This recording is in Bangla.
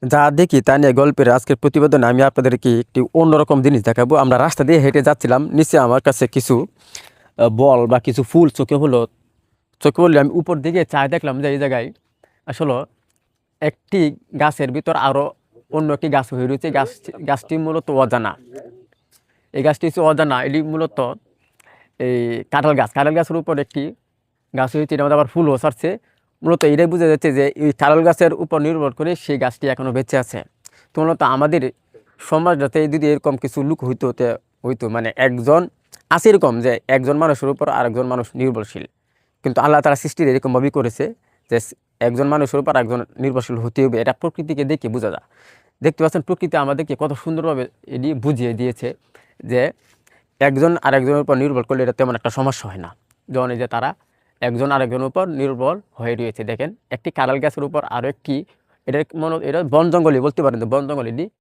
যা দেখি তা নিয়ে গল্পের আজকের প্রতিবেদনে আমি আপনাদেরকে একটি অন্যরকম জিনিস দেখাবো। আমরা রাস্তা দিয়ে হেঁটে যাচ্ছিলাম, নিচে আমার কাছে কিছু বল বা কিছু ফুল চোখে হলো। চোখে বললে আমি উপর দিকে চাই, দেখলাম যে এই জায়গায় আসলে একটি গাছের ভিতর আরও অন্য একটি গাছ হয়ে রয়েছে। গাছটি মূলত অজানা। এই গাছটি হচ্ছে অজানা, এটি মূলত এই কাঁঠাল গাছের উপর একটি গাছ হয়েছে, এটার মধ্যে আবার ফুলও ছাড়ছে। মূলত এটাই বোঝা যাচ্ছে যে এই কাঁঠাল গাছের উপর নির্ভর করে সেই গাছটি এখনও বেঁচে আছে। তো মূলত আমাদের সমাজটাতে যদি এরকম কিছু লুক হইতো মানে একজন আছে এরকম যে একজন মানুষের উপর আরেকজন মানুষ নির্ভরশীল, কিন্তু আল্লাহ তাআলা সৃষ্টির এরকমভাবেই করেছে যে একজন মানুষের উপর একজন নির্ভরশীল হতে হবে। এটা প্রকৃতিকে দেখে বোঝা যায়। দেখতে পাচ্ছেন প্রকৃতি আমাদেরকে কত সুন্দরভাবে এটি বুঝিয়ে দিয়েছে যে একজন আরেকজনের উপর নির্ভর করলে এটা তেমন একটা সমস্যা হয় না। যেমন এই যে তারা একজন আরেকজনের উপর নির্ভর হয়ে রয়েছে। দেখেন একটি কাঁঠাল গাছের উপর আরও একটি, এটা বন জঙ্গলই বলতে পারেন, বন জঙ্গল এটি